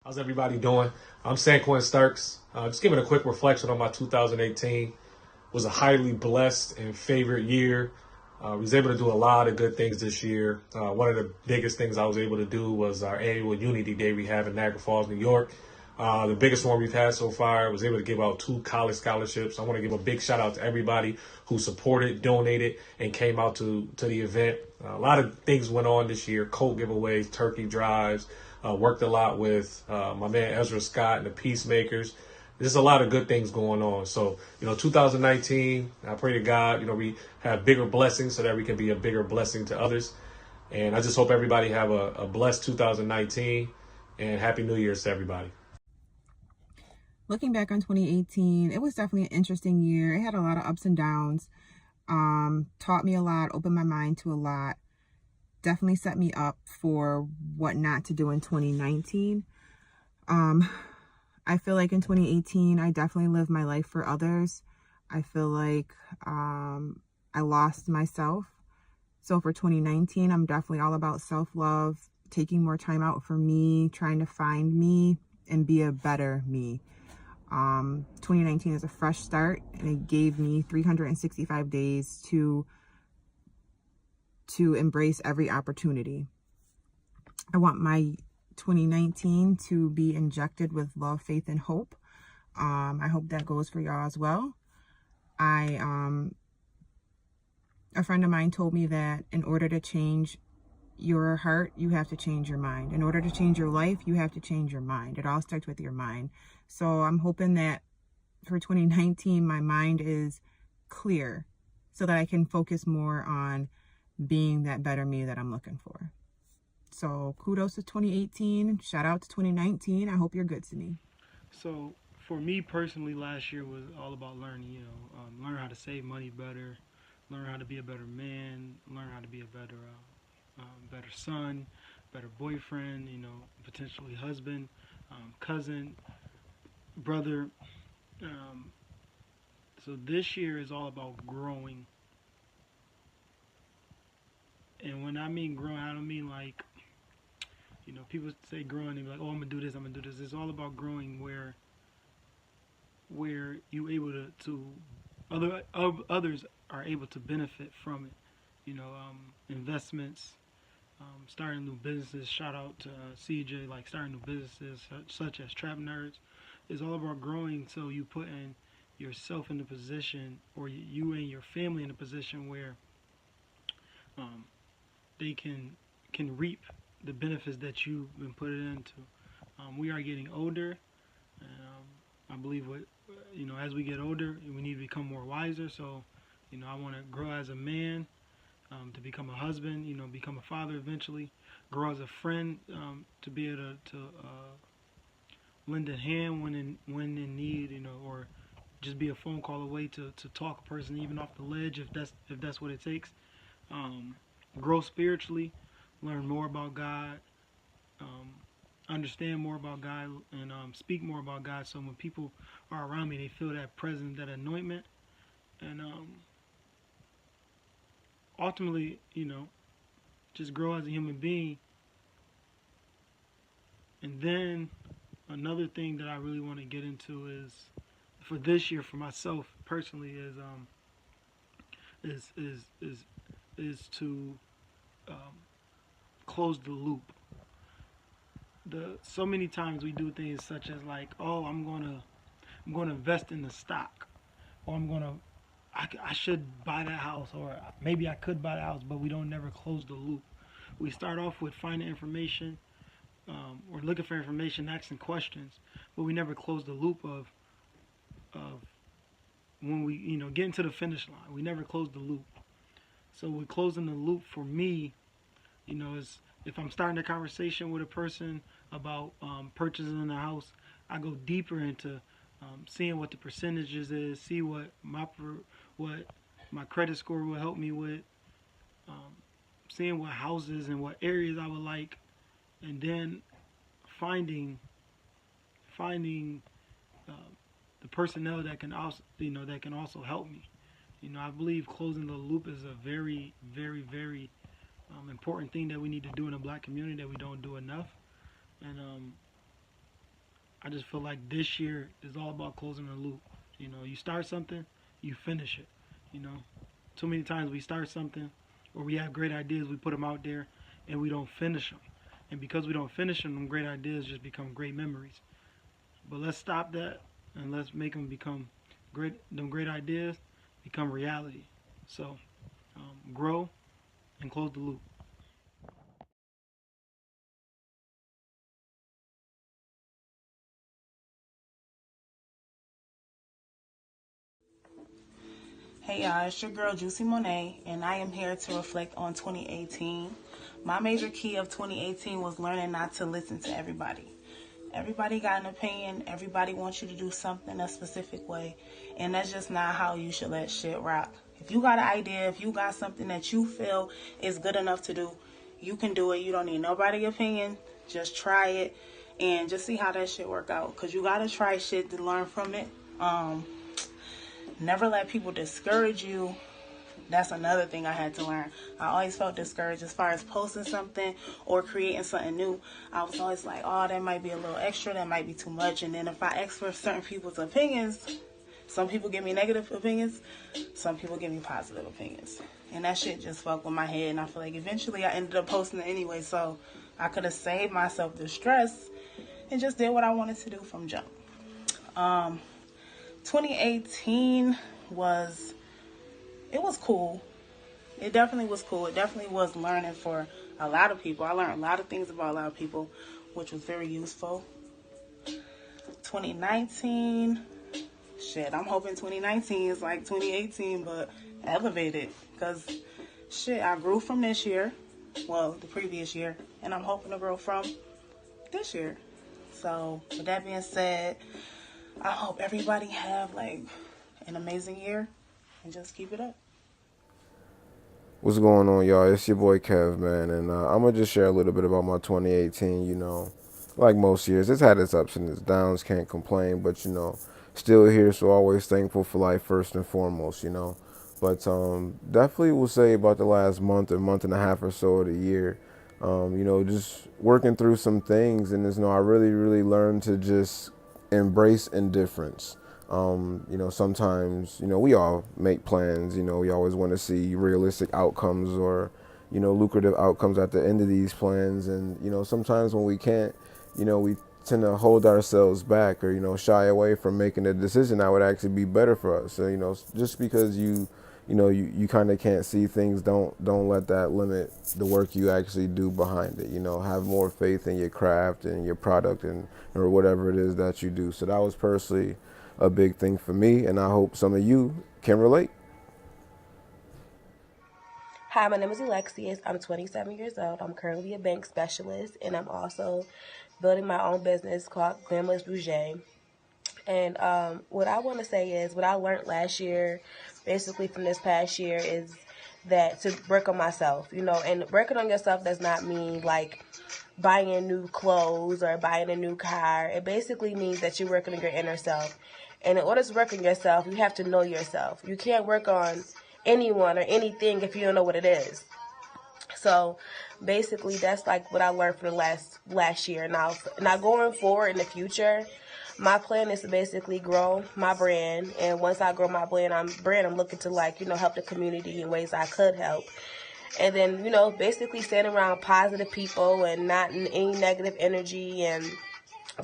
How's everybody doing? I'm Sanquin Starks. Just giving a quick reflection on my 2018. It was a highly blessed and favorite year. Was able to do a lot of good things this year. One of the biggest things I was able to do was our annual Unity Day we have in Niagara Falls, New York. The biggest one we've had so far. I was able to give out 2 college scholarships. I want to give a big shout out to everybody who supported, donated, and came out to the event. A lot of things went on this year: coat giveaways, turkey drives. Worked a lot with my man Ezra Scott and the Peacemakers. There's a lot of good things going on. So, 2019, I pray to God, we have bigger blessings so that we can be a bigger blessing to others. And I just hope everybody have a blessed 2019 and Happy New Year's to everybody. Looking back on 2018, it was definitely an interesting year. It had a lot of ups and downs. Taught me a lot, opened my mind to a lot. Definitely set me up for what not to do in 2019. I feel like in 2018, I definitely lived my life for others. I feel like I lost myself. So for 2019, I'm definitely all about self-love, taking more time out for me, trying to find me and be a better me. 2019 is a fresh start, and it gave me 365 days to embrace every opportunity. I want my 2019 to be injected with love, faith, and hope. I hope that goes for y'all as well. A friend of mine told me that in order to change your heart, you have to change your mind. In order to change your life, you have to change your mind. It all starts with your mind. So I'm hoping that for 2019, my mind is clear so that I can focus more on being that better me that I'm looking for. So kudos to 2018. Shout out to 2019. I hope you're good to me. So for me personally, last year was all about learning. Learn how to save money better, learn how to be a better man, learn how to be a better son, better boyfriend. Potentially husband, cousin, brother. Um, so this year is all about growing. And when I mean growing, I don't mean like people say growing. They be like, oh, I'm gonna do this, I'm gonna do this. It's all about growing where you able to others are able to benefit from it. Investments, starting new businesses. Shout out to CJ, like starting new businesses such as Trap Nerds. It's all about growing. So you put in yourself in the position, or you and your family in a position where um, they can reap the benefits that you've been putting into. We are getting older. I believe as we get older, we need to become more wiser. So, I want to grow as a man, to become a husband. Become a father eventually. Grow as a friend, to be able to lend a hand when in need. Or just be a phone call away to talk a person even off the ledge if that's what it takes. Um, Grow spiritually, learn more about God. Um, Understand more about God, and speak more about God. So when people are around me, they feel that presence, that anointment, and ultimately, just grow as a human being. And then another thing that I really want to get into is for this year, for myself personally, is to um, close the loop. So many times we do things such as like, oh, I'm gonna invest in the stock, or I should buy that house, or maybe I could buy the house, but we don't never close the loop. We start off with finding information, or looking for information, asking questions, but we never close the loop of when we get into the finish line. We never close the loop. So we're closing the loop for me. Is if I'm starting a conversation with a person about purchasing a house, I go deeper into seeing what the percentages is, see what my credit score will help me with, um, seeing what houses and what areas I would like, and then finding uh, the personnel that can also help me. I believe closing the loop is a very, very, very important thing that we need to do in the black community that we don't do enough. And I just feel like this year is all about closing the loop. You know, you start something, you finish it. You know, too many times we start something or we have great ideas, we put them out there, and we don't finish them. And because we don't finish them, them great ideas just become great memories. But let's stop that and let's make them become great. Them great ideas become reality. So grow and close the loop. Hey y'all, it's your girl Juicy Monet, and I am here to reflect on 2018. My major key of 2018 was learning not to listen to everybody. Everybody got an opinion, everybody wants you to do something a specific way, and that's just not how you should let shit rock. If you got an idea, if you got something that you feel is good enough to do, you can do it. You don't need nobody's opinion. Just try it and just see how that shit work out. Because you got to try shit to learn from it. Never let people discourage you. That's another thing I had to learn. I always felt discouraged as far as posting something or creating something new. I was always like, oh, that might be a little extra, that might be too much. And then if I ask for certain people's opinions, some people give me negative opinions, some people give me positive opinions. And that shit just fucked with my head. And I feel like eventually I ended up posting it anyway. So I could have saved myself the stress and just did what I wanted to do from jump. 2018 was cool. It definitely was cool. It definitely was learning for a lot of people. I learned a lot of things about a lot of people, which was very useful. 2019, shit, I'm hoping 2019 is like 2018, but elevated. Because, shit, I grew from this year, well, the previous year, and I'm hoping to grow from this year. So, with that being said, I hope everybody have, like, an amazing year, and just keep it up. What's going on, y'all? It's your boy Kev, man, and I'm gonna just share a little bit about my 2018. Like most years, it's had its ups and its downs. Can't complain, but still here, so always thankful for life first and foremost. But definitely will say about the last month or month and a half or so of the year. Just working through some things, and I really, really learned to just embrace indifference. Sometimes, we all make plans, we always want to see realistic outcomes or, lucrative outcomes at the end of these plans. And, sometimes when we can't, we tend to hold ourselves back or, shy away from making a decision that would actually be better for us. So, just because you kind of can't see things, don't let that limit the work you actually do behind it. Have more faith in your craft and your product and or whatever it is that you do. So that was personally a big thing for me, and I hope some of you can relate. Hi, my name is Alexius. I'm 27 years old. I'm currently a bank specialist, and I'm also building my own business called Glamorous Bouger. And what I want to say is what I learned last year, basically from this past year, is that to work on myself, and working on yourself does not mean like buying new clothes or buying a new car. It basically means that you're working on your inner self. And in order to work on yourself, you have to know yourself. You can't work on anyone or anything if you don't know what it is. So basically, that's like what I learned from the last year. Now going forward in the future, my plan is to basically grow my brand. And once I grow my brand, I'm looking to help the community in ways I could help. And then, basically staying around positive people and not in any negative energy and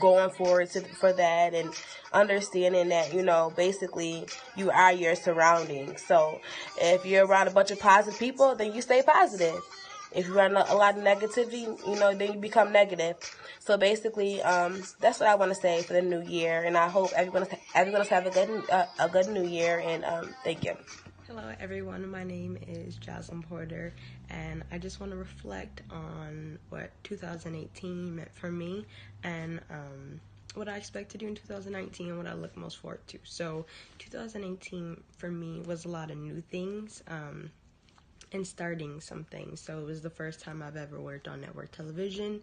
going forward for that and understanding that, basically you are your surroundings. So if you're around a bunch of positive people, then you stay positive. If you're around a lot of negativity, then you become negative. So basically, that's what I want to say for the new year. And I hope everyone's have a good new year. And thank you. Hello everyone, my name is Jocelyn Porter, and I just want to reflect on what 2018 meant for me and what I expect to do in 2019 and what I look most forward to. So 2018 for me was a lot of new things and starting some things. So it was the first time I've ever worked on network television.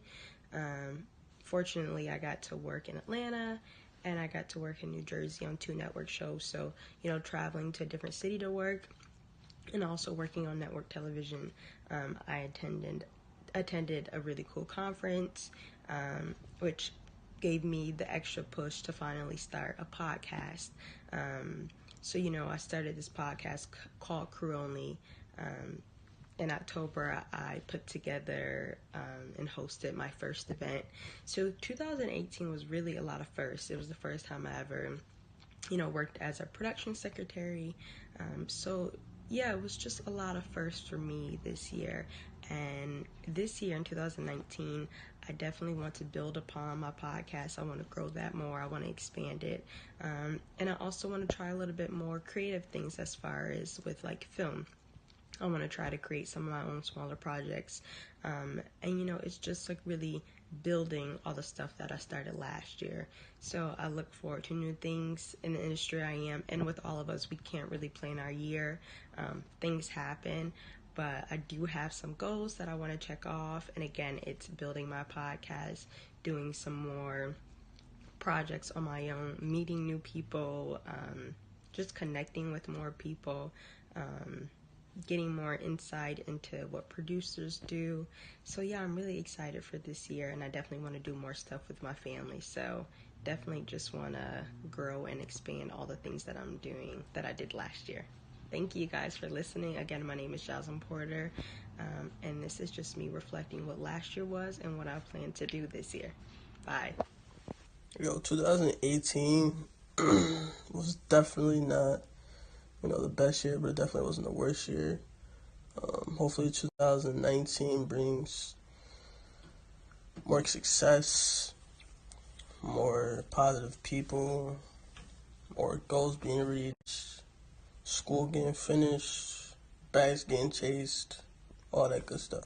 Fortunately, I got to work in Atlanta and I got to work in New Jersey on 2 network shows. So, traveling to a different city to work and also working on network television. I attended a really cool conference, which gave me the extra push to finally start a podcast. So, I started this podcast called Crew Only. In October, I put together and hosted my first event. So 2018 was really a lot of firsts. It was the first time I ever, worked as a production secretary. So yeah, it was just a lot of firsts for me this year. And this year in 2019, I definitely want to build upon my podcast. I want to grow that more. I want to expand it. And I also want to try a little bit more creative things as far as with like film. I want to try to create some of my own smaller projects. And, it's just like really building all the stuff that I started last year. So I look forward to new things in the industry I am. And with all of us, we can't really plan our year. Things happen. But I do have some goals that I want to check off. And again, it's building my podcast, doing some more projects on my own, meeting new people, just connecting with more people. Getting more insight into what producers do. So yeah, I'm really excited for this year, and I definitely want to do more stuff with my family. So definitely just want to grow and expand all the things that I'm doing that I did last year. Thank you guys for listening. Again, my name is Jasmine Porter, and this is just me reflecting what last year was and what I plan to do this year. Bye. 2018 was definitely not the best year, but it definitely wasn't the worst year. Hopefully 2019 brings more success, more positive people, more goals being reached, school getting finished, bags getting chased, all that good stuff.